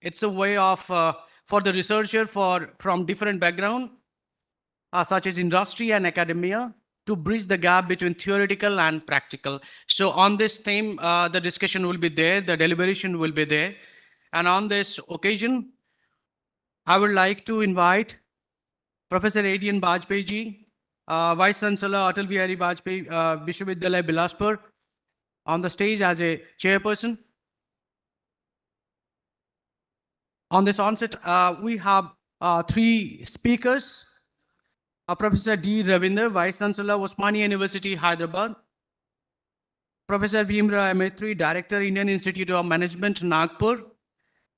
It's a way of for the researcher from different background, such as industry and academia, to bridge the gap between theoretical and practical. So on this theme, the discussion will be there, the deliberation will be there. And on this occasion, I would like to invite Professor Adrian Bajpayee ji, Vice Chancellor Atal Bihari Vajpayee Vishwavidyalaya Bilaspur, on the stage as a chairperson. On this onset, we have three speakers. Professor D. Ravinder, Vice Chancellor, Osmania University, Hyderabad. Professor Bhimra Maitre, Director, Indian Institute of Management, Nagpur.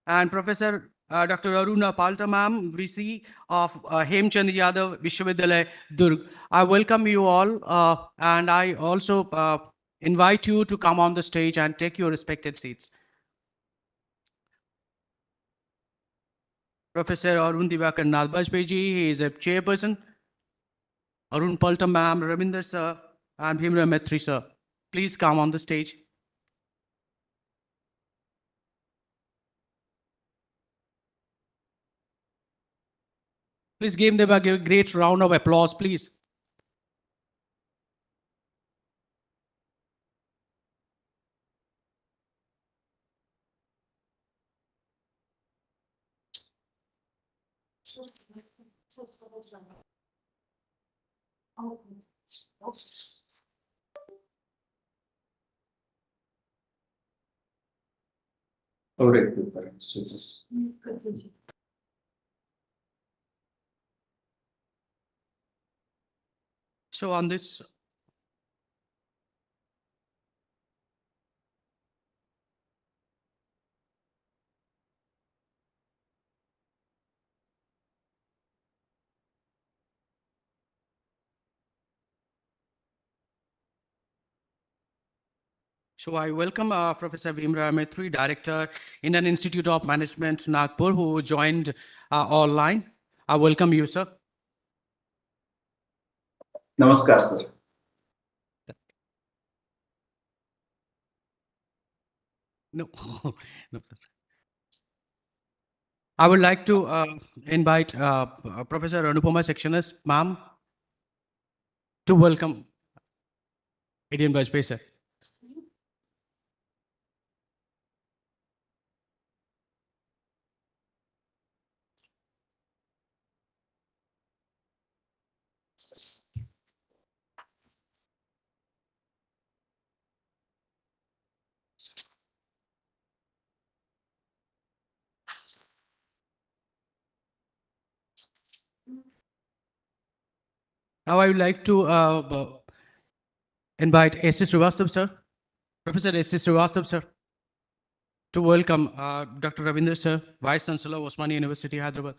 And Professor Dr. Aruna Palta ma'am, VC of Hemchand Yadav Vishwavidyalaya, Durg. I welcome you all, and I also invite you to come on the stage and take your respected seats. Professor Arun Divakar Nalbajpayee ji, he is a chairperson. Arun Palta ma'am, Ravinder sir, and Bhimra Maitre sir. Please come on the stage. Please give them a great round of applause, please. So on this, so I welcome Professor Bhimra Maitre, Director, Indian Institute of Management, Nagpur, who joined online. I welcome you, sir. Namaskar, sir. No, no, sir. I would like to invite Professor Anupama Sectionist, ma'am, to welcome Adrian Bajpayee, sir. Now I would like to invite S.C. Srivastav, sir, Professor S.C. Srivastav, sir, to welcome Dr. Ravinder, sir, Vice Chancellor, Osmania University, Hyderabad.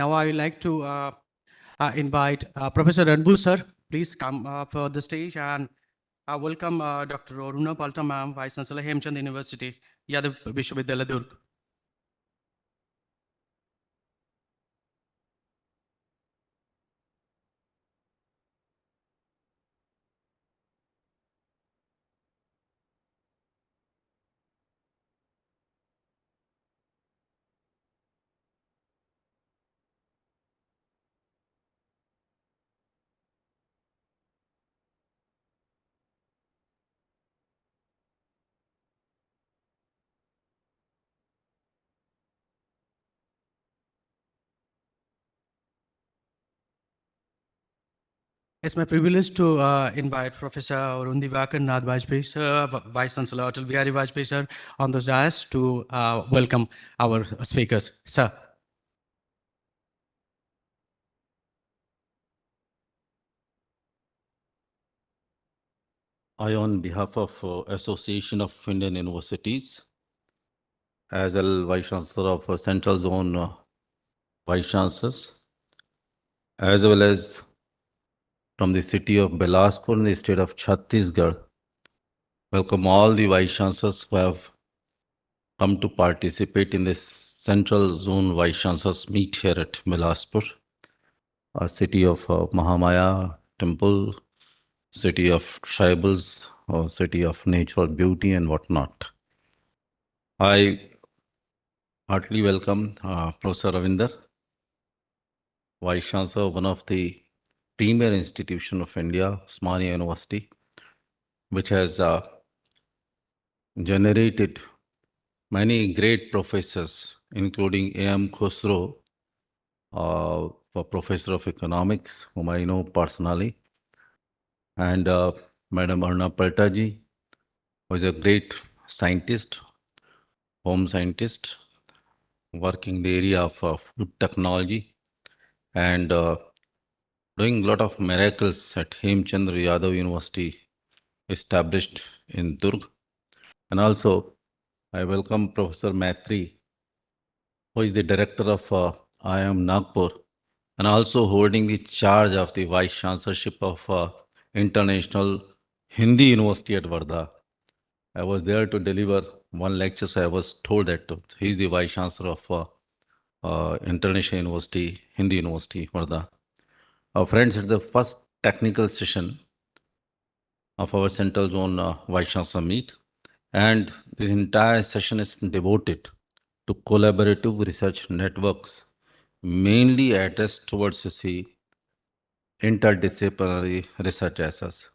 Now I would like to invite Professor Ranbu, sir, please come for the stage, and welcome Dr. Aruna Palta, ma'am, Vice Chancellor, Hemchand University, Yadav Vishwavidyalaya, Durg. It's my privilege to invite Professor Arun Divakar Nath Vajpayee, sir, Vice Chancellor Atal Bihari Vajpayee, sir, on the dais to welcome our speakers. Sir. I, on behalf of Association of Indian Universities, as well Vice Chancellor of Central Zone Vice Chancellors, as well as from the city of Bilaspur in the state of Chhattisgarh. Welcome all the Vice Chancellors who have come to participate in this Central Zone Vice Chancellors meet here at Bilaspur, a city of Mahamaya temple, city of tribals, or city of natural beauty and whatnot. I heartily welcome Professor Ravinder, Vice Chancellor of one of the premier institution of India, Osmania University, which has generated many great professors, including A.M. Khosrow, a professor of economics, whom I know personally, and Madam Arna Paltaji, who is a great scientist, home scientist, working in the area of food technology and doing a lot of miracles at Hemchandra Yadav University, established in Durg. And also, I welcome Professor Maitri, who is the director of IIM Nagpur, and also holding the charge of the Vice Chancellorship of International Hindi University at Wardha. I was there to deliver one lecture, so I was told that he is the Vice Chancellor of International University, Hindi University, Wardha. Friends, it's the first technical session of our Central Zone Vice Chancellor meet, and this entire session is devoted to collaborative research networks, mainly addressed towards the interdisciplinary research assets.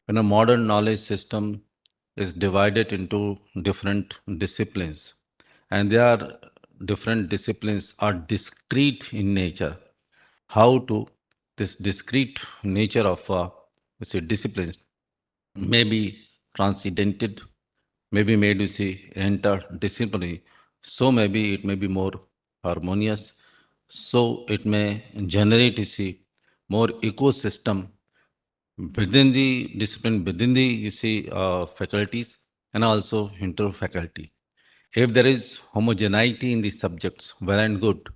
When a modern knowledge system is divided into different disciplines, and they are different disciplines are discrete in nature, how to this discrete nature of say disciplines may be transcendented, may be made to see interdisciplinary, so maybe it may be more harmonious, so it may generate you see more ecosystem within the discipline, within the you see faculties and also inter faculty. If there is homogeneity in the subjects, well and good.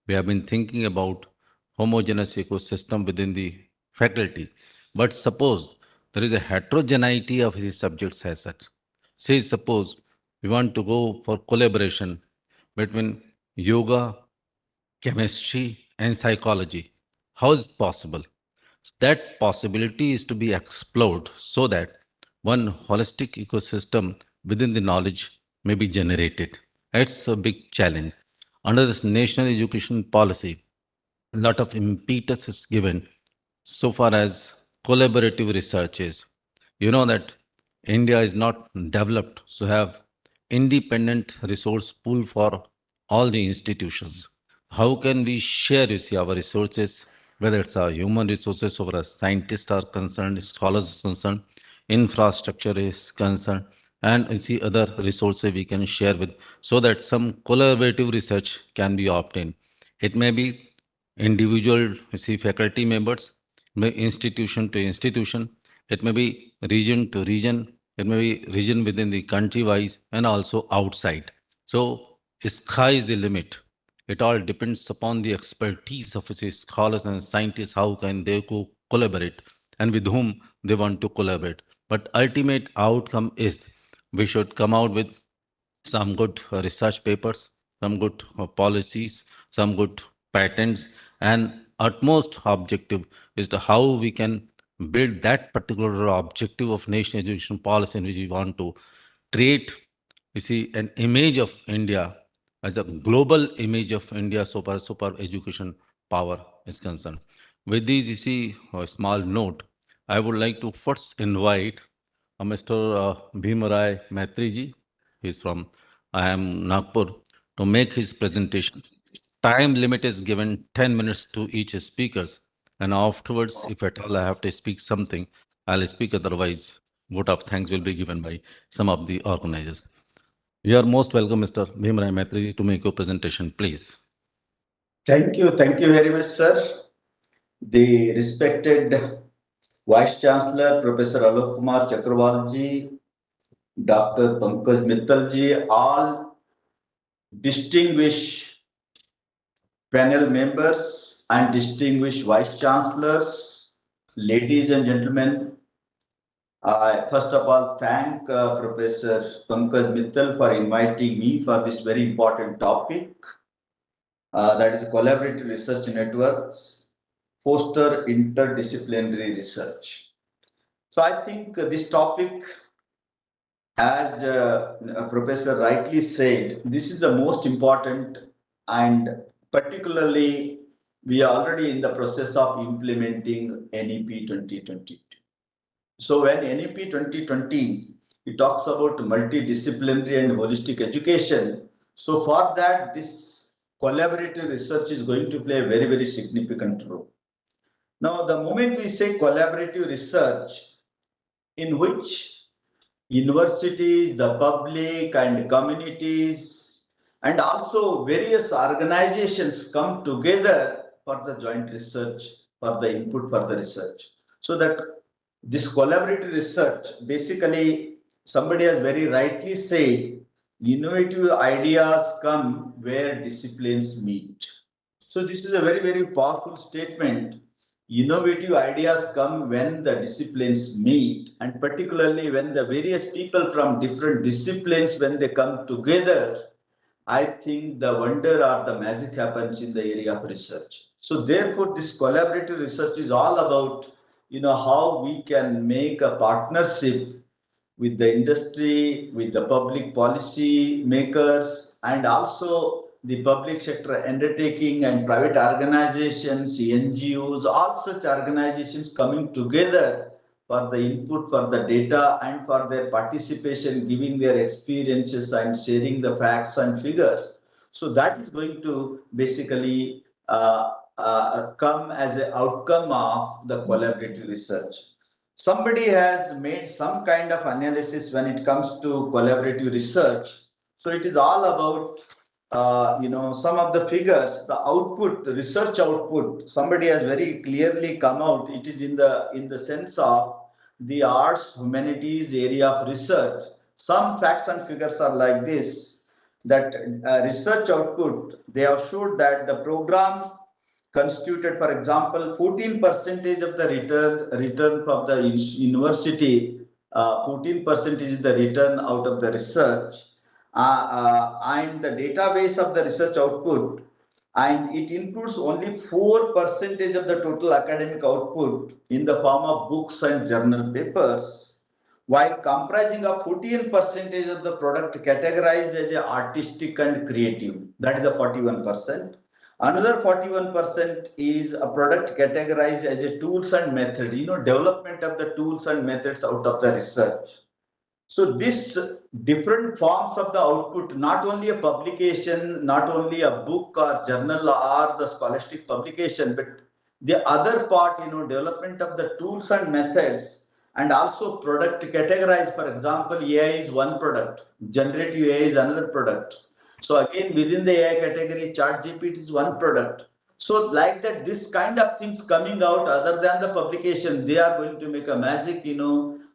We have been thinking about homogeneous ecosystem within the faculty. But suppose there is a heterogeneity of the subjects as such. Say suppose we want to go for collaboration between yoga, chemistry, and psychology. How is it possible? That possibility is to be explored so that one holistic ecosystem within the knowledge may be generated. It's a big challenge. Under this national education policy, a lot of impetus is given so far as collaborative research is. You know that India is not developed to have independent resource pool for all the institutions. How can we share, you see, our resources, whether it's our human resources or as scientists are concerned, scholars are concerned, infrastructure is concerned, and you see other resources we can share with so that some collaborative research can be obtained. It may be individual, you see, faculty members, may institution to institution, it may be region to region, it may be region within the country wise and also outside. So sky is the limit. It all depends upon the expertise of say, scholars and scientists, how can they collaborate and with whom they want to collaborate. But ultimate outcome is we should come out with some good research papers, some good policies, some good patents, and utmost objective is to how we can build that particular objective of national education policy in which we want to create, you see, an image of India as a global image of India so far education power is concerned. With this, you see, a small note, I would like to first invite Mr. Bhimarai Maitriji. He's from IIM Nagpur to make his presentation. Time limit is given 10 minutes to each speakers. And afterwards, if at all I have to speak something, I'll speak. Otherwise, vote of thanks will be given by some of the organizers. You are most welcome, Mr. Bhimrai Maitriji, to make your presentation, please. Thank you very much, sir. The respected Vice Chancellor, Professor Alok Kumar Chakravarti, Dr. Pankaj Mittalji, all distinguished panel members and distinguished Vice Chancellors, ladies and gentlemen, I first of all thank Professor Pankaj Mittal for inviting me for this very important topic, that is collaborative research networks, foster interdisciplinary research. So I think this topic, as Professor rightly said, this is the most important, and particularly we are already in the process of implementing NEP 2022. So when NEP 2020, it talks about multidisciplinary and holistic education. So for that, this collaborative research is going to play a very, very significant role. Now, the moment we say collaborative research, in which universities, the public and communities, and also various organizations come together for the joint research, for the input for the research. So that this collaborative research, basically, somebody has very rightly said, innovative ideas come where disciplines meet. So this is a very, very powerful statement. Innovative ideas come when the disciplines meet, and particularly when the various people from different disciplines, when they come together, I think the wonder or the magic happens in the area of research. So therefore, this collaborative research is all about, how we can make a partnership with the industry, with the public policy makers, and also the public sector undertaking and private organizations, NGOs, all such organizations coming together for the input, for the data, and for their participation, giving their experiences and sharing the facts and figures. So that is going to basically come as an outcome of the collaborative research. Somebody has made some kind of analysis when it comes to collaborative research. So it is all about, some of the figures, the output, the research output. Somebody has very clearly come out. It is in the sense of the arts, humanities area of research. Some facts and figures are like this: that research output, they have showed that the program constituted, for example, 14 percentage of the return from the university, 14 percentage is the return out of the research, and the database of the research output, and it includes only 4 percentage of the total academic output in the form of books and journal papers, while comprising of 14 percentage of the product categorized as a artistic and creative, that is a 41%. Another 41% is a product categorized as a tools and method, development of the tools and methods out of the research. So this different forms of the output, not only a publication, not only a book or journal or the scholastic publication, but the other part, development of the tools and methods, and also product categorized. For example, AI is one product, generative AI is another product. So again, within the AI category, ChatGPT is one product. So like that, this kind of things coming out other than the publication, they are going to make a magic,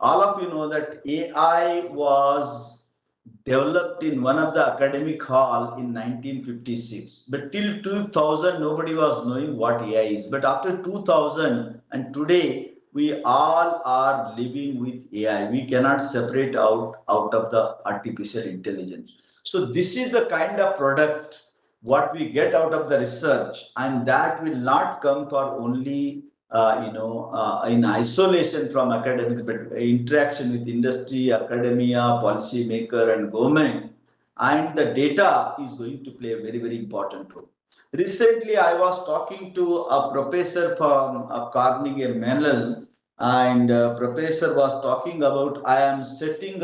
all of you know that AI was developed in one of the academic hall in 1956. But till 2000, nobody was knowing what AI is. But after 2000 and today, we all are living with AI. We cannot separate out of the artificial intelligence. So this is the kind of product what we get out of the research, and that will not come for only in isolation from academics, but interaction with industry, academia, policy maker, and government, and the data is going to play a very, very important role. Recently, I was talking to a professor from Carnegie Mellon, and professor was talking about, I am shifting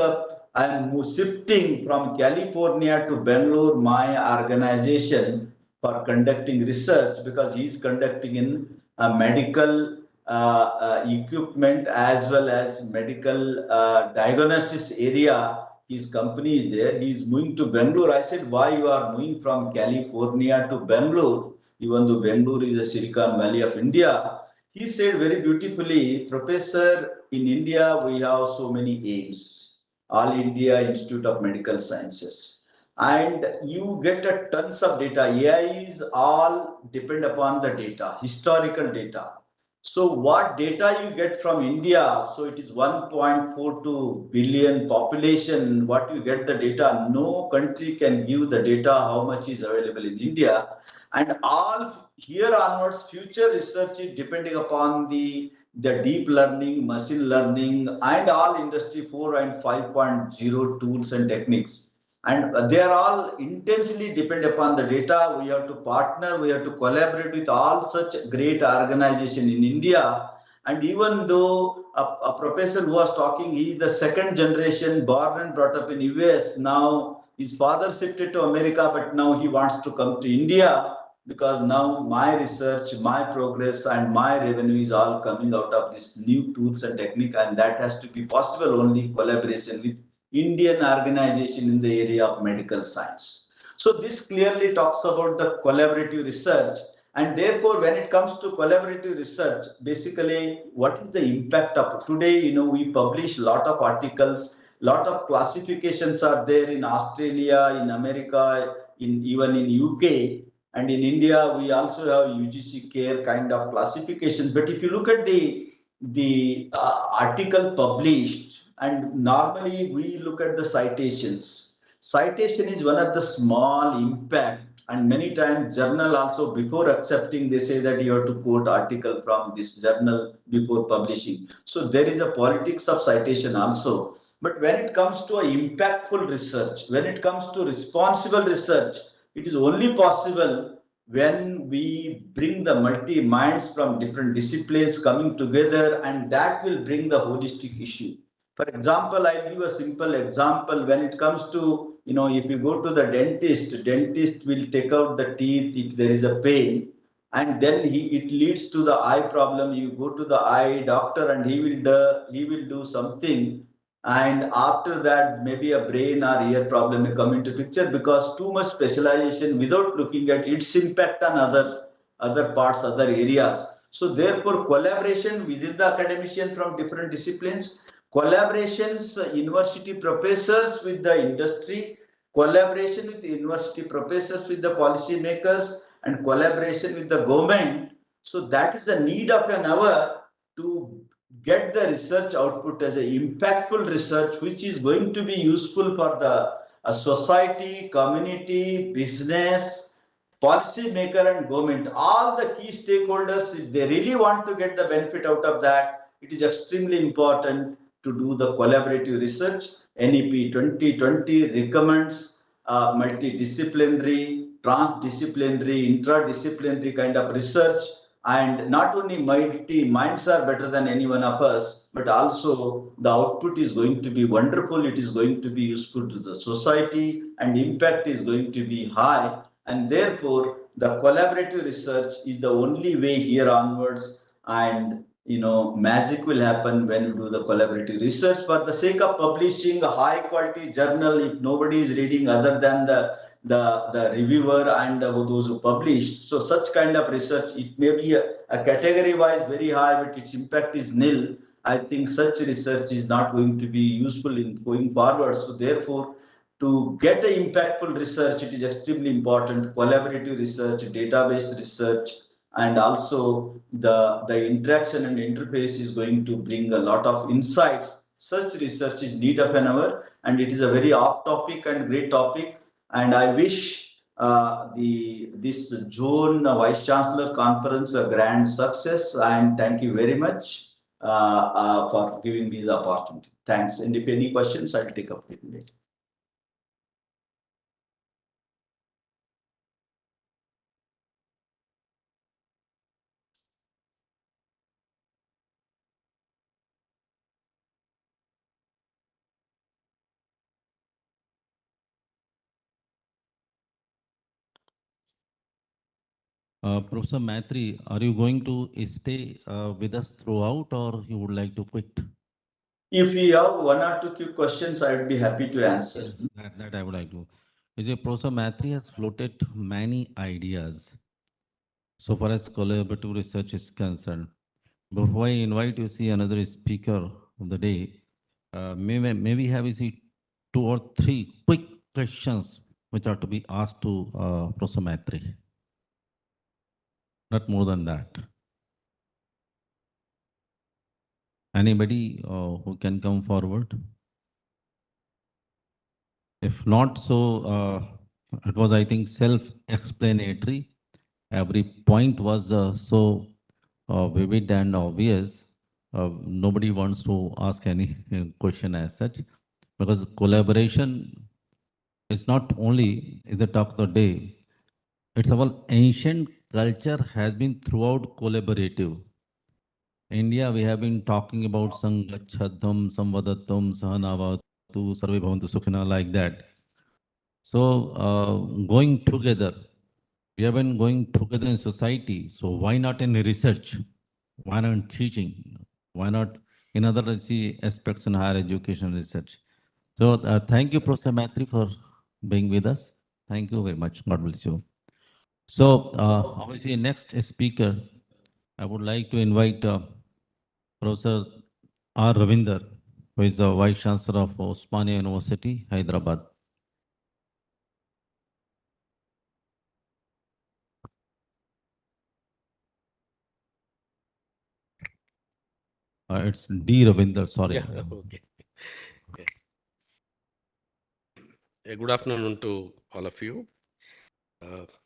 from California to Bangalore, my organization, for conducting research, because he is conducting in medical equipment as well as medical diagnosis area. His company is there. He is moving to Bangalore. I said, why you are moving from California to Bangalore, even though Bangalore is the Silicon Valley of India? He said very beautifully, Professor, in India we have so many aims. All India Institute of Medical Sciences, and you get a tons of data. AI is all depend upon the data, historical data. So what data you get from India? So it is 1.42 billion population. What you get the data? No country can give the data how much is available in India. And all here onwards, future research is depending upon the deep learning, machine learning, and all industry 4 and 5.0 tools and techniques. And they are all intensely depend upon the data. We have to partner, we have to collaborate with all such great organization in India. And even though a professor who was talking, he is the second generation born and brought up in US. Now his father shifted to America, but now he wants to come to India because now my research, my progress, and my revenue is all coming out of this new tools and technique, and that has to be possible only collaboration with Indian organization in the area of medical science. So this clearly talks about the collaborative research, and therefore when it comes to collaborative research, basically what is the impact of today? We publish a lot of articles, lot of classifications are there in Australia, in America, in even in UK, and in India we also have UGC care kind of classifications. But if you look at the article published, and normally we look at the citations. Citation is one of the small impact, and many times journal also before accepting they say that you have to quote article from this journal before publishing. So there is a politics of citation also. But when it comes to a impactful research, when it comes to responsible research, it is only possible when we bring the multi minds from different disciplines coming together, and that will bring the holistic issue. For example, I'll give a simple example. When it comes to, if you go to the dentist will take out the teeth if there is a pain, and then it leads to the eye problem. You go to the eye doctor and he will do something, and after that maybe a brain or ear problem may come into picture because too much specialization without looking at its impact on other parts, other areas. So therefore collaboration within the academician from different disciplines, collaborations university professors with the industry, collaboration with university professors with the policy makers, and collaboration with the government. So that is the need of an hour to get the research output as a impactful research which is going to be useful for the society, community, business, policy maker, and government. All the key stakeholders, if they really want to get the benefit out of that, it is extremely important to do the collaborative research. NEP 2020 recommends multidisciplinary, transdisciplinary, interdisciplinary kind of research. And not only mighty minds are better than any one of us, but also the output is going to be wonderful. It is going to be useful to the society, and impact is going to be high. And therefore, the collaborative research is the only way here onwards. And magic will happen when you do the collaborative research. For the sake of publishing a high quality journal, if nobody is reading other than the reviewer and those who publish, so such kind of research, it may be a category wise very high, but its impact is nil. I think such research is not going to be useful in going forward. So therefore, to get a impactful research, it is extremely important collaborative research, database research, and also the interaction and interface is going to bring a lot of insights. Such research is need of an hour, and it is a very off topic and great topic. And I wish this June Vice Chancellor Conference a grand success, and thank you very much for giving me the opportunity. Thanks. And if any questions, I'll take up with later. Professor Matri, are you going to stay with us throughout, or you would like to quit? If you have one or two quick questions, I would be happy to answer. Yes, that I would like to. Professor Matri has floated many ideas so far as collaborative research is concerned. Before I invite you to see another speaker of the day, may we have two or three quick questions which are to be asked to Professor Matri? Not more than that. Anybody who can come forward? If not, so it was, I think, self-explanatory. Every point was so vivid and obvious. Nobody wants to ask any question as such, because collaboration is not only in the talk of the day. It's our ancient culture has been throughout collaborative. India, we have been talking about Sangachadam, Samvadatam, Sahanavatu, Sarve Bhavantu Sukhina, like that. So, going together, we have been going together in society. So, why not in research? Why not in teaching? Why not in other aspects in higher education research? So, thank you, Professor Matri, for being with us. Thank you very much. God bless you. So, obviously, next speaker, I would like to invite Professor R. Ravinder, who is the Vice Chancellor of Osmania University, Hyderabad. It's D. Ravinder, sorry. Yeah, okay. Good afternoon to all of you.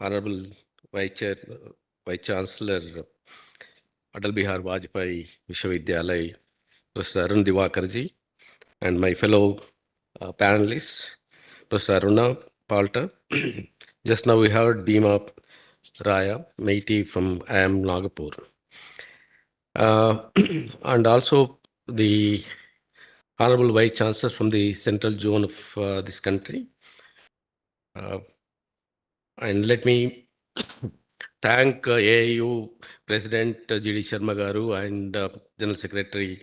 Honorable Vice Chancellor Atal Bihar Vajpayee Vishwavidyalaya, Professor Arun Divakarji, and my fellow panelists, Professor Aruna Palta. Just now we heard Bhima Raya, Meiti from IIM Nagapur. And also the Honorable Vice Chancellor from the central zone of this country. And let me thank AIU President G.D. Sharma Garu and General Secretary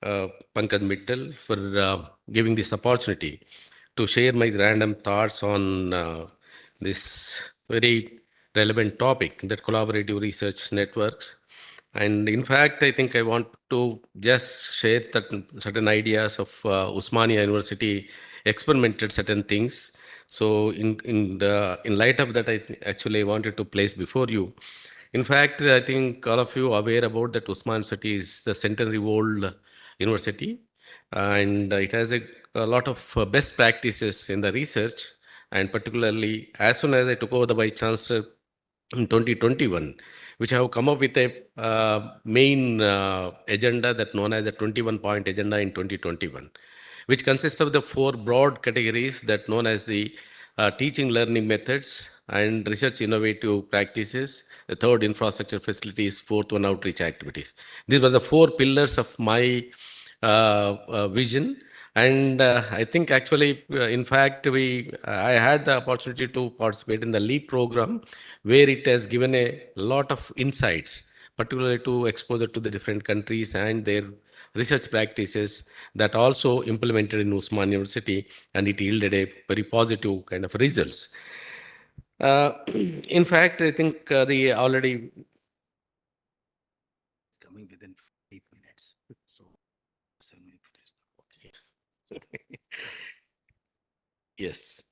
Pankaj Mittal for giving this opportunity to share my random thoughts on this very relevant topic, that collaborative research networks. And in fact, I think I want to just share that certain ideas of Usmania University experimented certain things. So in light of that, actually wanted to place before you. In fact, I think all of you are aware about that Usman University is the centenary old university, and it has a lot of best practices in the research. And particularly, as soon as I took over the vice chancellor in 2021, which have come up with a main agenda that known as the 21-point agenda in 2021, which consists of the four broad categories that known as the teaching learning methods and research innovative practices, the third infrastructure facilities, fourth one outreach activities. These were the four pillars of my vision. And I think actually, in fact, I had the opportunity to participate in the LEAP program, where it has given a lot of insights, particularly to exposure to the different countries and their research practices that also implemented in Usman University, and it yielded a very positive kind of results. In fact, I think the already coming within 8 minutes. So 7 minutes. Okay. Yes.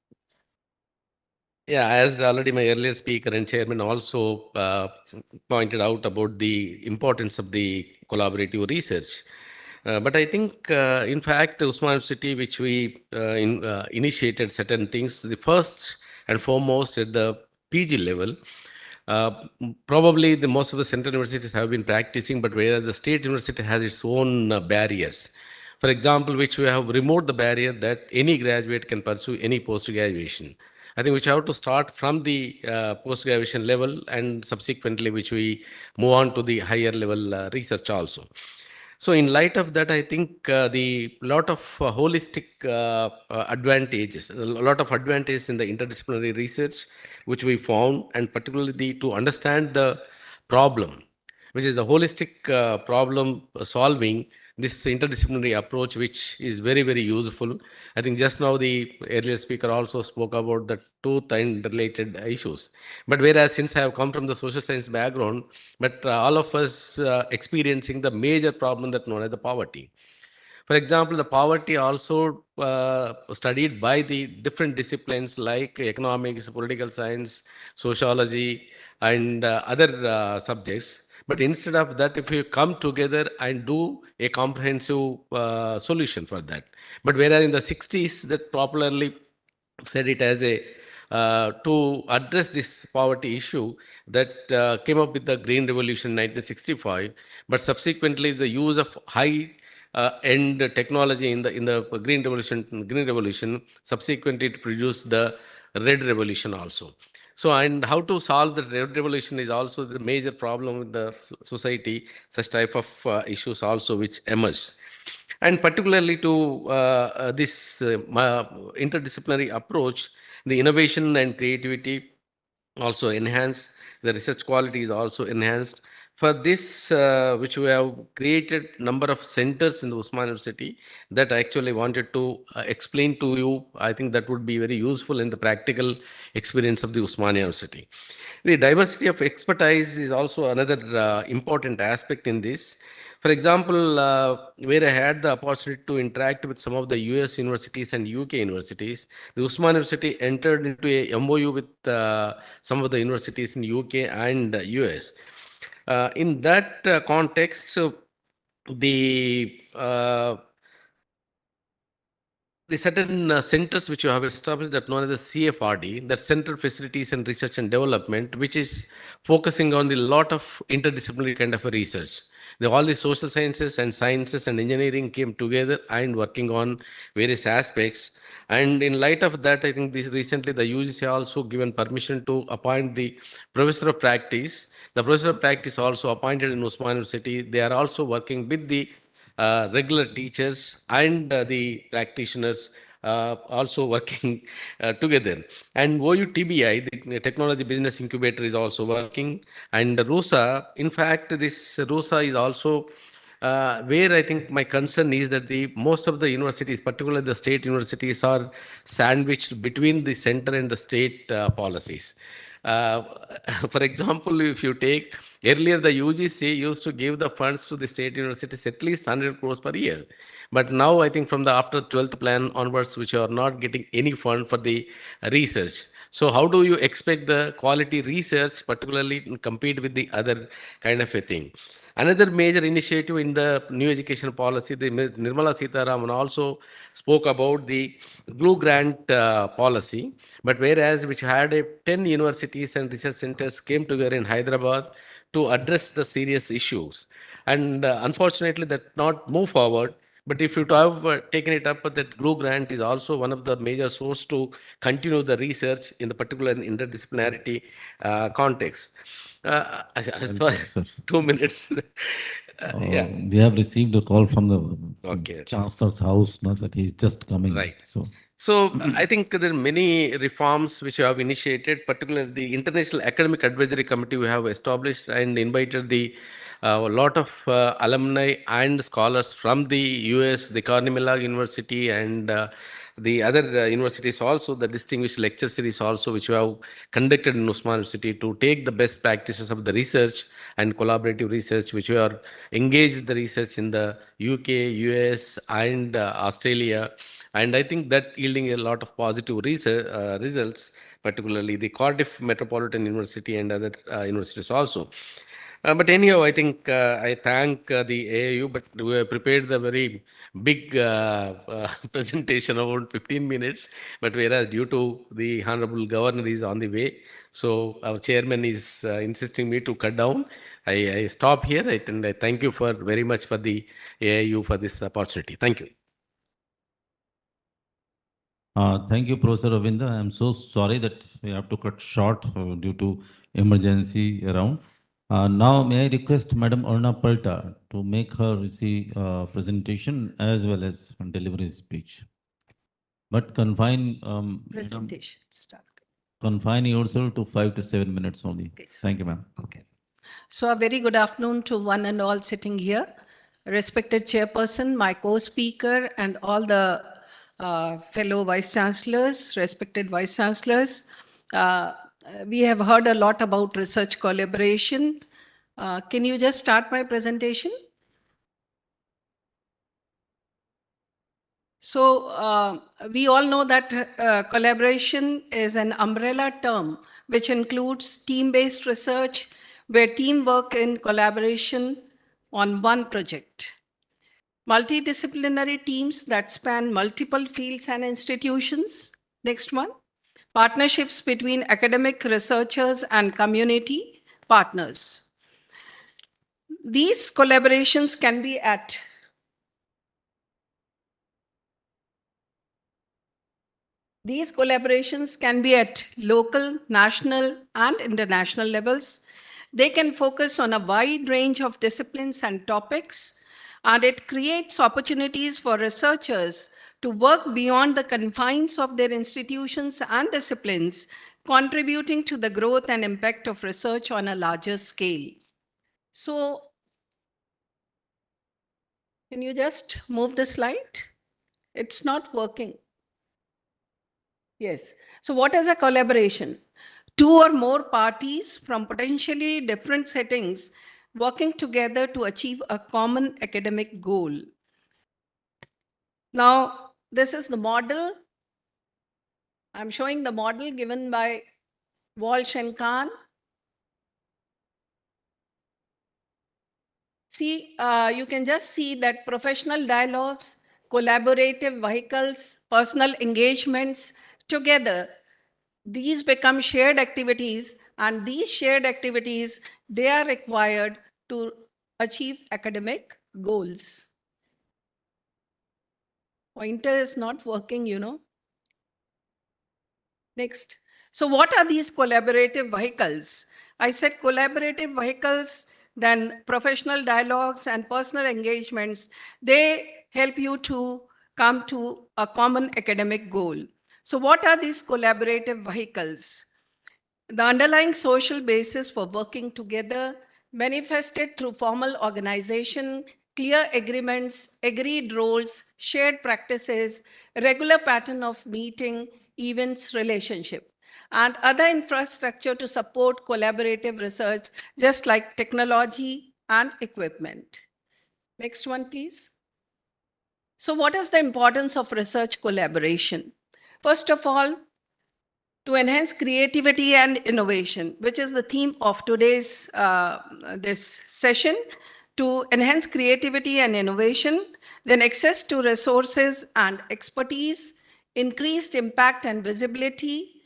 Yeah, as already my earlier speaker and chairman also pointed out about the importance of the collaborative research. But I think, in fact, Usman City, which we initiated certain things, the first and foremost at the PG level, uh, probably the most of the central universities have been practicing, but whereas the state university has its own barriers. For example, which we have removed the barrier that any graduate can pursue any post-graduation. I think which have to start from the post-graduation level, and subsequently which we move on to the higher level research also. So in light of that, I think the lot of holistic advantages, a lot of advantages in the interdisciplinary research, which we found, and particularly to understand the problem, which is the holistic problem solving, this interdisciplinary approach, which is very, very useful. I think just now the earlier speaker also spoke about the tooth and related issues. But whereas since I have come from the social science background, but all of us experiencing the major problem that known as the poverty. For example, the poverty also studied by the different disciplines like economics, political science, sociology, and other subjects. But instead of that, if you come together and do a comprehensive solution for that. But whereas in the 60s, that popularly said it as a to address this poverty issue, that came up with the Green Revolution in 1965, but subsequently the use of high end technology in the Green Revolution subsequently it produced the Red Revolution also. So, and how to solve the Red Revolution is also the major problem with the society, such type of issues which emerged. And particularly to this interdisciplinary approach, the innovation and creativity also enhanced, the research quality is also enhanced. For this, which we have created number of centers in the Usman University that I actually wanted to explain to you. I think that would be very useful in the practical experience of the Usman University. The diversity of expertise is also another important aspect in this. For example, where I had the opportunity to interact with some of the US universities and UK universities, the Usman University entered into a MOU with some of the universities in UK and US. In that context, so the certain centers which you have established that known as the CFRD, that Center Facilities and Research and Development, which is focusing on the lot of interdisciplinary kind of a research. All the social sciences and engineering came together and working on various aspects. And in light of that, I think this recently the UGC also given permission to appoint the professor of practice. The professor of practice also appointed in Usman University. They are also working with the regular teachers and the practitioners also working together. And OUTBI, the Technology Business Incubator, is also working. And RUSA, in fact, this RUSA is also where I think my concern is that the most of the universities, particularly the state universities, are sandwiched between the center and the state policies. Uh, for example, if you take earlier, the UGC used to give the funds to the state universities at least 100 crores per year. But now I think from the after 12th plan onwards, which are not getting any fund for the research. So how do you expect the quality research, particularly compete with the other kind of a thing? Another major initiative in the new education policy, the Nirmala Sitaraman also spoke about the Blue Grant policy, but whereas which had a 10 universities and research centers came together in Hyderabad to address the serious issues. And unfortunately, that not move forward. But if you have taken it up, that Blue Grant is also one of the major source to continue the research in the particular interdisciplinarity context. Sorry, Sir. 2 minutes. Yeah. We have received a call from the Okay. Chancellor's house, not that he's just coming. Right. So So I think there are many reforms which we have initiated, particularly the International Academic Advisory Committee we have established and invited the a lot of alumni and scholars from the US, the Carnegie Mellon University, and the other universities also, the distinguished lecture series also, which we have conducted in Usman University to take the best practices of the research and collaborative research, which we are engaged in the research in the UK, US, and Australia. And I think that yielding a lot of positive research, results, particularly the Cardiff Metropolitan University and other universities also. But anyhow, I think I thank the AIU, but we have prepared the very big presentation, about 15 minutes. But whereas due to the Honorable Governor is on the way, so our chairman is insisting me to cut down. I stop here, and I thank you for very much for the AIU for this opportunity. Thank you. thank you, Professor Ravinda. I'm so sorry that we have to cut short due to emergency around. Now, may I request Madam Arna Palta to make her presentation as well as deliver his speech. But confine Presentation start. confine yourself to 5 to 7 minutes only. Okay, sir. Thank you, ma'am. Okay. So a very good afternoon to one and all sitting here. Respected chairperson, my co-speaker, and all the fellow vice chancellors, respected vice chancellors. We have heard a lot about research collaboration. Can you just start my presentation? So we all know that collaboration is an umbrella term which includes team-based research, where teamwork and collaboration on one project. Multidisciplinary teams that span multiple fields and institutions. Next one. Partnerships between academic researchers and community partners. These collaborations can be at local, national, and international levels. They can focus on a wide range of disciplines and topics, and it creates opportunities for researchers to work beyond the confines of their institutions and disciplines, contributing to the growth and impact of research on a larger scale. So, can you just move the slide? It's not working. Yes. So what is a collaboration? Two or more parties from potentially different settings working together to achieve a common academic goal. Now, this is the model. I'm showing the model given by Walsh and Khan. See, you can just see that professional dialogues, collaborative vehicles, personal engagements together, these become shared activities, and these shared activities, they are required to achieve academic goals. Pointer is not working, you know. Next. So what are these collaborative vehicles? I said collaborative vehicles, then professional dialogues and personal engagements, they help you to come to a common academic goal. So what are these collaborative vehicles? The underlying social basis for working together manifested through formal organization, clear agreements, agreed roles, shared practices, regular pattern of meeting, events, relationship, and other infrastructure to support collaborative research, just like technology and equipment. Next one, please. So what is the importance of research collaboration? First of all, to enhance creativity and innovation, which is the theme of today's this session, to enhance creativity and innovation, then access to resources and expertise, increased impact and visibility,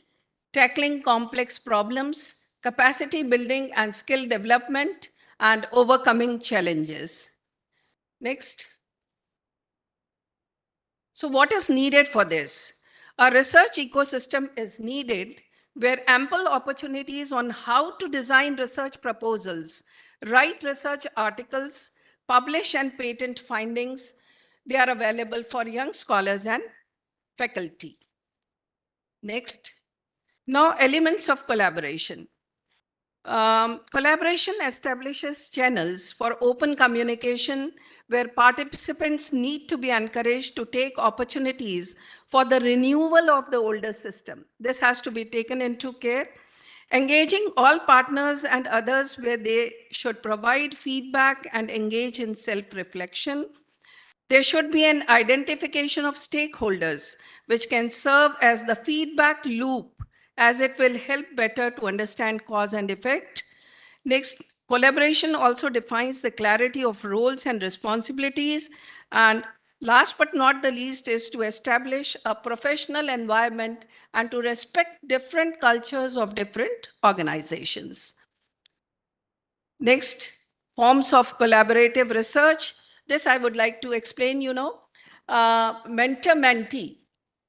tackling complex problems, capacity building and skill development, and overcoming challenges. Next. So what is needed for this? A research ecosystem is needed where ample opportunities on how to design research proposals, write research articles, publish and patent findings, they are available for young scholars and faculty. Next. Now, elements of collaboration. Collaboration establishes channels for open communication where participants need to be encouraged to take opportunities for the renewal of the older system. This has to be taken into care. Engaging all partners and others where they should provide feedback and engage in self-reflection. There should be an identification of stakeholders, which can serve as the feedback loop, as it will help better to understand cause and effect. Next, collaboration also defines the clarity of roles and responsibilities. And last but not the least is to establish a professional environment and to respect different cultures of different organizations. Next, forms of collaborative research. This I would like to explain, mentor-mentee.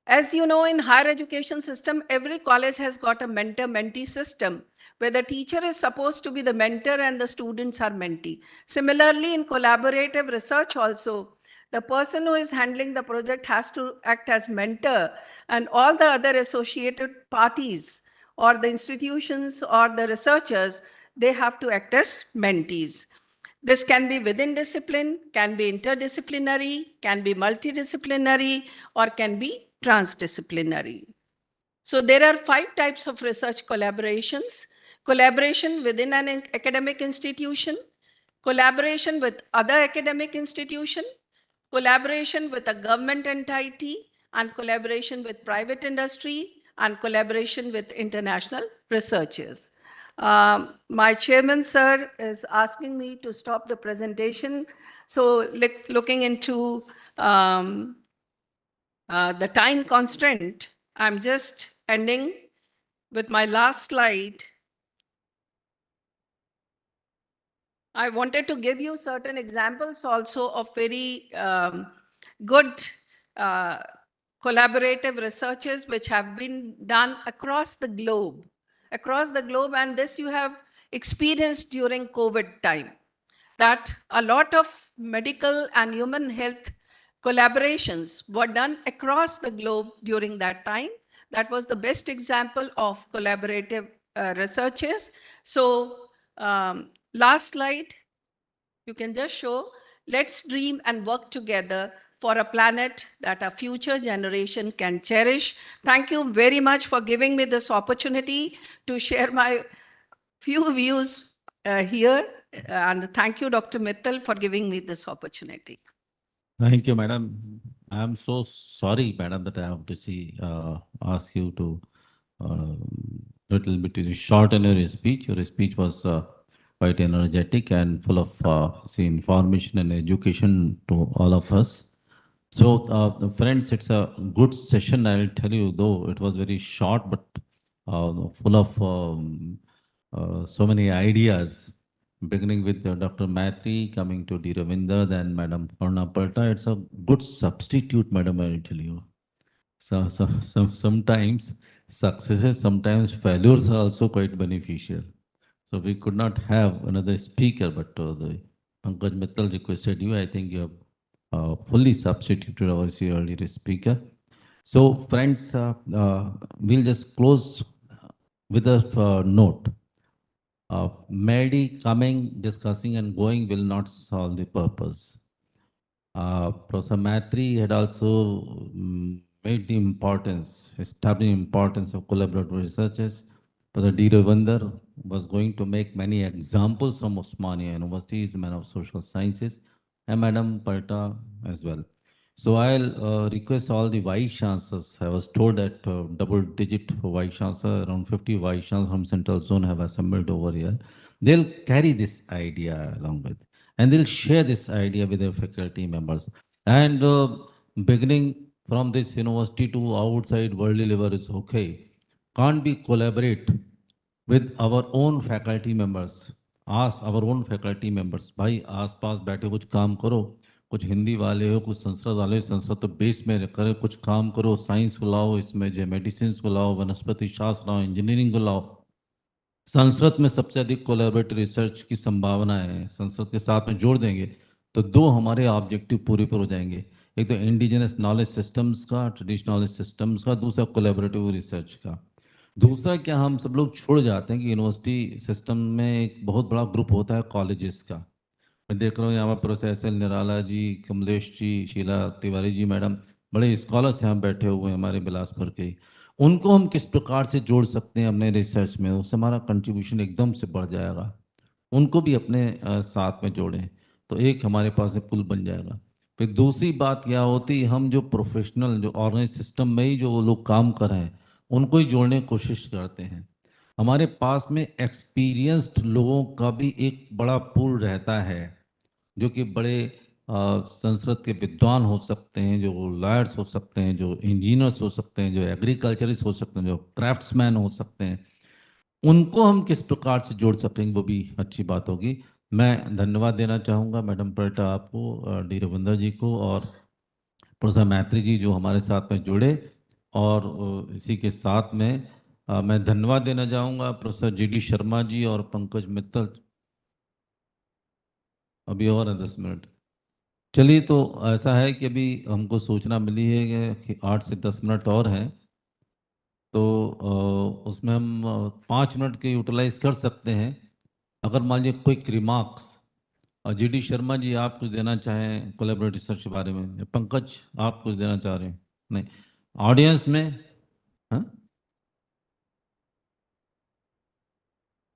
As you know, in higher education system, every college has got a mentor-mentee system where the teacher is supposed to be the mentor and the students are mentee. Similarly, in collaborative research also, the person who is handling the project has to act as mentor, and all the other associated parties or the institutions or the researchers, they have to act as mentees. This can be within discipline, can be interdisciplinary, can be multidisciplinary, or can be transdisciplinary. So there are 5 types of research collaborations. Collaboration within an academic institution, collaboration with other academic institution, collaboration with a government entity, and collaboration with private industry, and collaboration with international researchers. My chairman, sir, is asking me to stop the presentation. So looking into the time constraint, I'm just ending with my last slide. I wanted to give you certain examples also of very good uh, collaborative researches which have been done across the globe, and this you have experienced during COVID time, that a lot of medical and human health collaborations were done across the globe during that time. That was the best example of collaborative researches. So last slide, you can just show, let's dream and work together for a planet that a future generation can cherish. Thank you very much for giving me this opportunity to share my few views here. And thank you, Dr. Mittal, for giving me this opportunity. Thank you, madam. I am so sorry, madam, that I have to ask you to little bit shorten your speech. Your speech was quite energetic and full of information and education to all of us. So, friends, it's a good session. I'll tell you, though it was very short, but full of so many ideas. Beginning with Dr. Matri, coming to D. Ravinder, then Madam Purna Palta. It's a good substitute, Madam, I'll tell you. Sometimes successes, sometimes failures are also quite beneficial. So we could not have another speaker, but the Pankaj Mittal requested you. I think you have fully substituted our earlier speaker. So friends, we'll just close with a note. Merely coming, discussing and going will not solve the purpose. Professor Matri had also made the importance, established the importance of collaborative researches. Professor D. Ravinder was going to make many examples from Osmania University, is a man of social sciences, and Madam Parta as well. So I'll request all the vice chancellors. I was told that double-digit vice chancellor, around 50 vice chancellors from Central Zone have assembled over here. They'll carry this idea along with, and they'll share this idea with their faculty members. And beginning from this university to outside worldly level is okay. Can't we collaborate with our own faculty members? Ask our own faculty members, भाई आस पास बैठे कुछ काम करो, कुछ हिंदी वाले हो, कुछ संस्कृत वाले हो, संस्कृत तो बेस में करे, कुछ काम करो, साइंस को लाओ, इसमें जो मेडिसिन को लाओ, वनस्पति शास्त्र लाओ, इंजीनियरिंग को लाओ. संस्कृत में सबसे अधिक कोलैबोरेटिव रिसर्च की संभावना है. संस्कृत के साथ में जोड़ देंगे तो दो हमारे ऑब्जेक्टिव पूरे पर हो जाएंगे. एक तो इंडिजिनस नॉलेज सिस्टम्स का, ट्रेडिशनल नॉलेज सिस्टम्स का, दूसरा कोलैबोरेटिव रिसर्च का. दूसरा क्या हम सब लोग छोड़ जाते हैं कि यूनिवर्सिटी सिस्टम में एक बहुत बड़ा ग्रुप होता है कॉलेजेस का. मैं देख रहा हूँ यहाँ पर प्रोफेसर निराला जी, कमलेश जी, शीला तिवारी जी मैडम, बड़े स्कॉलर्स यहाँ बैठे हुए हैं हमारे बिलासपुर के. उनको हम किस प्रकार से जोड़ सकते हैं अपने रिसर्च में, उससे हमारा कंट्रीब्यूशन एकदम से बढ़ जाएगा. उनको भी अपने साथ में जोड़ें तो एक हमारे पास में पुल बन जाएगा. फिर दूसरी बात क्या होती है, हम जो प्रोफेशनल जो ऑर्गेनाइज सिस्टम में ही जो लोग काम कर रहे हैं उनको ही जोड़ने की कोशिश करते हैं. हमारे पास में एक्सपीरियंस्ड लोगों का भी एक बड़ा पूल रहता है, जो कि बड़े संस्कृत के विद्वान हो सकते हैं, जो लॉयर्स हो सकते हैं, जो इंजीनियर्स हो सकते हैं, जो एग्रीकल्चरिस्ट हो सकते हैं, जो क्राफ्ट्समैन हो सकते हैं. उनको हम किस प्रकार से जोड़ सकेंगे वो भी अच्छी बात होगी. मैं धन्यवाद देना चाहूँगा मैडम पर्टा आपको, डी रविंदर जी को और प्रोफेसर मैत्री जी जो हमारे साथ में जुड़े. और इसी के साथ में मैं धन्यवाद देना चाहूँगा प्रोफेसर जी.डी. शर्मा जी और पंकज मित्तल. अभी और 10 मिनट. चलिए, तो ऐसा है कि अभी हमको सूचना मिली है कि 8 से 10 मिनट और हैं, तो उसमें हम 5 मिनट के यूटिलाइज कर सकते हैं. अगर मान लीजिए क्विक रिमार्क्स, और जी.डी. शर्मा जी आप कुछ देना चाहें कोलैबोरेटिव रिसर्च के बारे में, पंकज आप कुछ देना चाह रहे हैं? नहीं, ऑडियंस में. हाँ,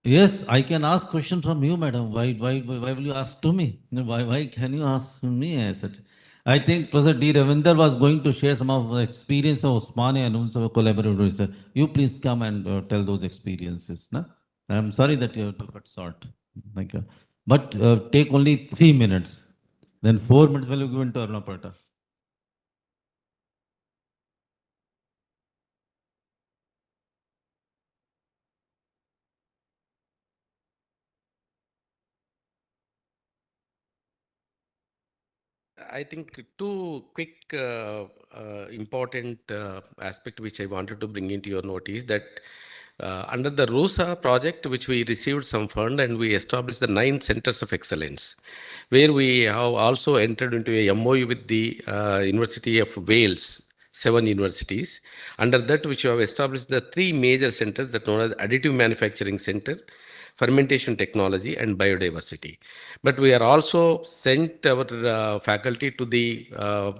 yes, I can ask question from you, madam. Why will you ask to me? Why can you ask me as such? I think Professor D. Ravinder was going to share some of the experience of Osmania and also collaborative research. You please come and tell those experiences. Na? I'm sorry that you have to cut short. Thank you. But take only 3 minutes. Then 4 minutes will be given to Aruna Parta. I think two quick important aspect which I wanted to bring into your notice that under the RUSA project, which we received some fund and we established the 9 centers of excellence, where we have also entered into a MOU with the University of Wales, 7 universities. Under that, which we have established the 3 major centers that known as Additive Manufacturing Center, Fermentation Technology, and Biodiversity. But we are also sent our faculty to the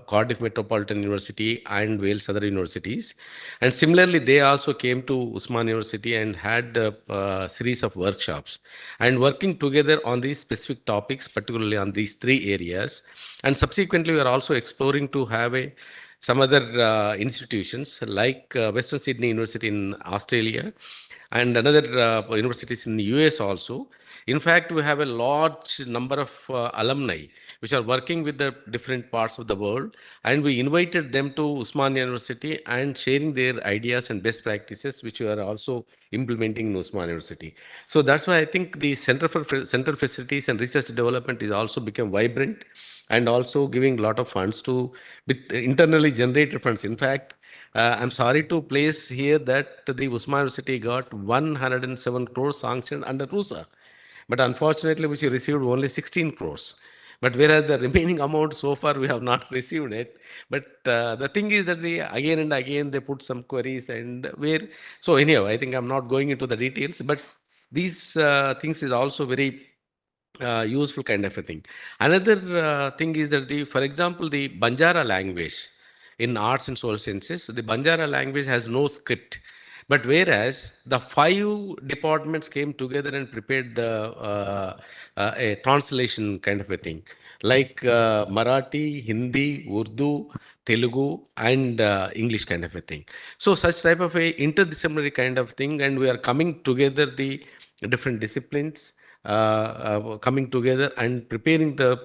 Cardiff Metropolitan University and Wales other universities. And similarly, they also came to Usman University and had a series of workshops and working together on these specific topics, particularly on these 3 areas. And subsequently, we are also exploring to have some other institutions like Western Sydney University in Australia and another universities in the US also. In fact, we have a large number of alumni which are working with the different parts of the world, and we invited them to Usman University and sharing their ideas and best practices, which we are also implementing in Usman University. So that's why I think the Center for Central Facilities and Research Development is also become vibrant and also giving a lot of funds to with internally generated funds. In fact, I'm sorry to place here that the Usman University got 107 crores sanctioned under RUSA, but unfortunately, which we received only 16 crores. But whereas the remaining amount so far we have not received it. But the thing is that they again and again they put some queries and where. So anyhow, I think I'm not going into the details, but these things is also very useful kind of a thing. Another thing is that for example, the Banjara language in arts and social sciences, the Banjara language has no script. But whereas the 5 departments came together and prepared a translation kind of a thing, like Marathi, Hindi, Urdu, Telugu, and English kind of a thing. So such type of a interdisciplinary kind of thing, and we are coming together the different disciplines coming together and preparing the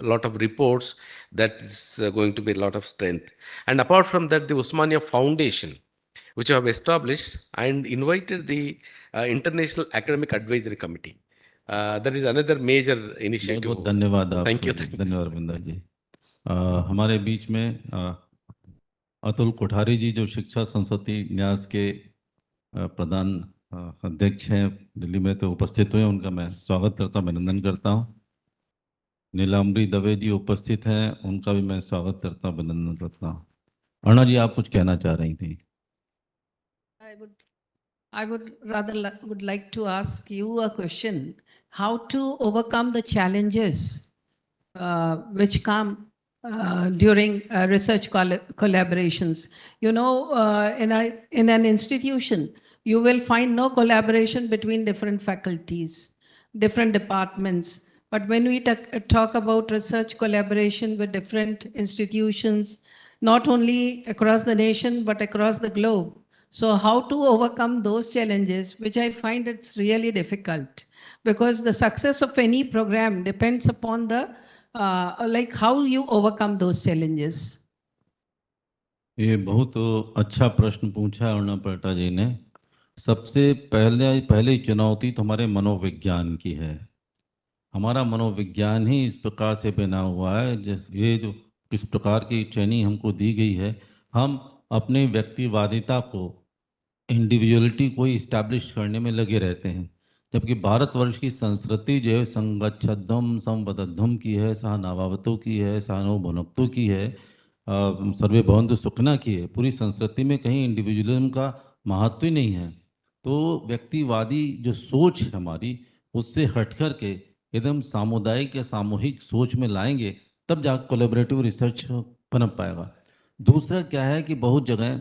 lot of reports that is going to be a lot of strength. And apart from that, the Usmania Foundation, which I have established and invited the International Academic Advisory Committee. That is another major बहुत initiative. बहुत धन्यवाद आपको। Thank you. Thank you. धन्यवाद रविंदर जी। हमारे बीच में अतुल कोठारी जी जो शिक्षा संस्कृति न्यास के प्रधान अध्यक्ष हैं, दिल्ली में तो उपस्थित हुए, उनका मैं स्वागत करता हूं, अभिनंदन करता हूं। नीलाम्बरी दवे जी उपस्थित हैं, उनका भी मैं स्वागत करता हूं, अभिनंदन करता हूं। अरुणा जी, आप कुछ कहना चाह रही थी? I would would like to ask you a question: how to overcome the challenges which come during research collaborations? You know, in an institution, you will find no collaboration between different faculties, different departments. But when we talk about research collaboration with different institutions, not only across the nation, but across the globe. So how to overcome those challenges, which I find it's really difficult, because the success of any program depends upon the like how you overcome those challenges. ये बहुत अच्छा प्रश्न पूछा अरुणा पर्टा जी ने। सबसे पहली चुनौती तो हमारे मनोविज्ञान की है। हमारा मनोविज्ञान ही इस प्रकार से बना हुआ है, जैसे ये जो किस प्रकार की ट्रेनिंग हमको दी गई है, हम अपने व्यक्तिवादिता को, इंडिविजुअलिटी को इस्टेब्लिश करने में लगे रहते हैं, जबकि भारतवर्ष की संस्कृति जो है संगच्छद्धम संवदद्धम की है, सहनाववतों की है, सहनो भुनक्तों की है, सर्वे भवन्तु सुखना की है। पूरी संस्कृति में कहीं इंडिविजुअलिज्म का महत्व ही नहीं है। तो व्यक्तिवादी जो सोच है हमारी, उससे हट कर के एकदम सामुदायिक या सामूहिक सोच में लाएंगे, तब जाकर कोलैबोरेटिव रिसर्च पनप पाएगा। दूसरा क्या है कि बहुत जगह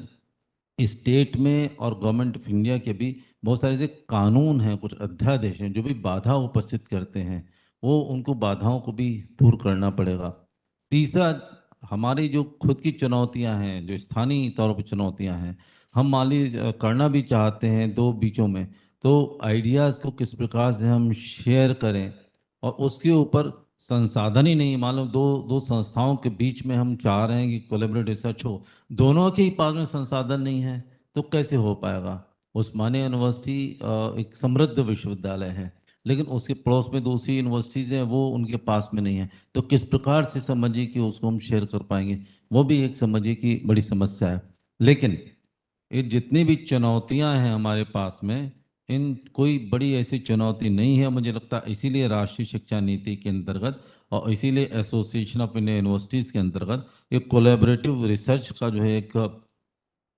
स्टेट में और गवर्नमेंट ऑफ इंडिया के भी बहुत सारे ऐसे कानून हैं, कुछ अध्यादेश हैं जो भी बाधा उपस्थित करते हैं, वो उनको बाधाओं को भी दूर करना पड़ेगा। तीसरा, हमारी जो खुद की चुनौतियां हैं, जो स्थानीय तौर पर चुनौतियां हैं, हम मान लीजिए करना भी चाहते हैं दो बीचों में, तो तो आइडियाज़ को किस प्रकार से हम शेयर करें, और उसके ऊपर संसाधन ही नहीं, मान लो दो संस्थाओं के बीच में हम चाह रहे हैं कि कोलैबोरेटिव रिसर्च हो, दोनों के ही पास में संसाधन नहीं है, तो कैसे हो पाएगा। उस्मानिया यूनिवर्सिटी एक समृद्ध विश्वविद्यालय है, लेकिन उसके पड़ोस में दूसरी यूनिवर्सिटीज़ हैं, वो उनके पास में नहीं है, तो किस प्रकार से समझिए कि उसको हम शेयर कर पाएंगे, वो भी एक समझिए कि बड़ी समस्या है। लेकिन ये जितनी भी चुनौतियां हैं हमारे पास में, इन कोई बड़ी ऐसी चुनौती नहीं है मुझे लगता, इसीलिए राष्ट्रीय शिक्षा नीति के अंतर्गत और इसीलिए एसोसिएशन ऑफ इंडियन यूनिवर्सिटीज़ के अंतर्गत एक कोलैबोरेटिव रिसर्च का जो है एक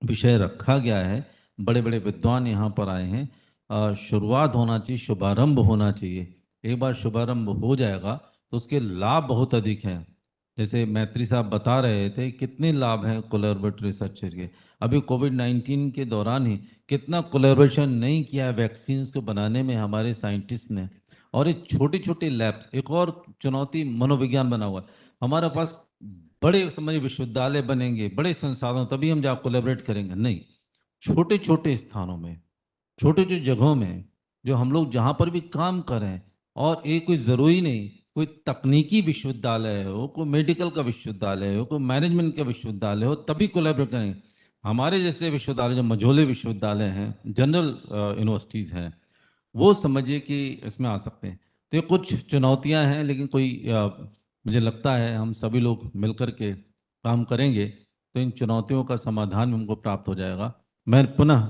विषय रखा गया है। बड़े बड़े विद्वान यहाँ पर आए हैं। शुरुआत होना चाहिए, शुभारंभ होना चाहिए। एक बार शुभारंभ हो जाएगा तो उसके लाभ बहुत अधिक हैं। जैसे मैत्री साहब बता रहे थे कितने लाभ हैं कोलैबोरेटिव रिसर्च के। अभी कोविड-19 के दौरान ही कितना कोलैबोरेशन नहीं किया है वैक्सीन को बनाने में हमारे साइंटिस्ट ने। और ये छोटे छोटे लैब्स, एक और चुनौती मनोविज्ञान बना हुआ है हमारे पास। बड़े समझिए विश्वविद्यालय बनेंगे, बड़े संसाधन, तभी हम जहाँ कोलैबोरेट करेंगे, नहीं, छोटे छोटे स्थानों में, छोटे छोटे जगहों में, जो हम लोग जहाँ पर भी काम करें, और ये कोई ज़रूरी नहीं कोई तकनीकी विश्वविद्यालय हो, कोई मेडिकल का विश्वविद्यालय हो, कोई मैनेजमेंट का विश्वविद्यालय हो, तभी कोलैबोरेट करेंगे। हमारे जैसे विश्वविद्यालय जो मझोले विश्वविद्यालय हैं, जनरल यूनिवर्सिटीज़ हैं, वो समझिए कि इसमें आ सकते हैं। तो ये कुछ चुनौतियां हैं, लेकिन मुझे लगता है हम सभी लोग मिलकर के काम करेंगे तो इन चुनौतियों का समाधान हमको प्राप्त हो जाएगा। मैं पुनः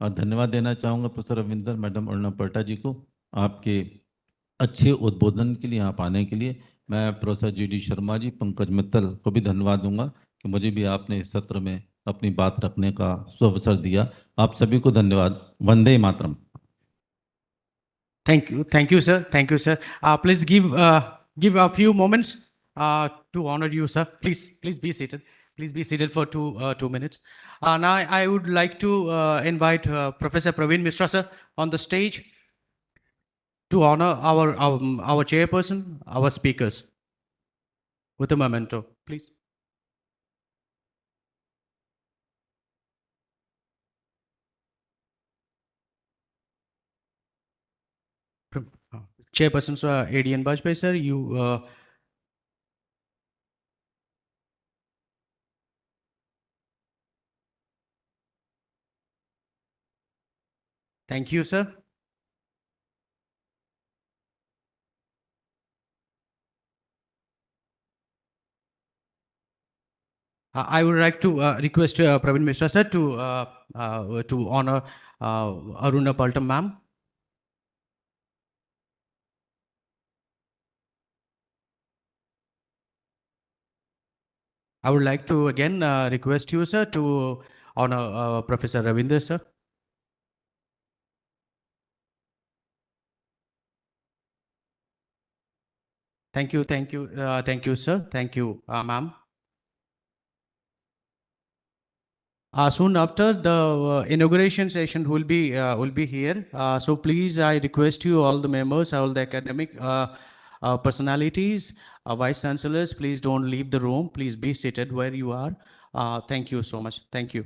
धन्यवाद देना चाहूँगा प्रोफेसर रविंदर, मैडम अरुणा पर्टा जी को, आपके अच्छे उद्बोधन के लिए, यहाँ आने के लिए। मैं प्रोफेसर जी शर्मा जी, पंकज मित्तल को भी धन्यवाद दूंगा कि मुझे भी आपने इस सत्र में अपनी बात रखने का सुअवसर दिया। आप सभी को धन्यवाद। Vande Mataram. Thank you, sir. Thank you, sir. Please give a few moments to honor you, sir. Please be seated. Please be seated for 2 minutes. Now I would like to invite Professor Praveen Mishra, sir, on the stage to honor our chairperson, our speakers, with a memento, please. Chairperson, ADN Bajpai, sir, you. Thank you, sir. I would like to request Praveen Mishra, sir, to honor Aruna Paltam, ma'am. I would like to again request you, sir, to honor Professor Ravinder, sir. Thank you, sir. Thank you, ma'am. Soon after the inauguration session will be here. So please, I request you, all the members, all the academic personalities, vice chancellors, please don't leave the room. Please be seated where you are. Thank you so much. Thank you.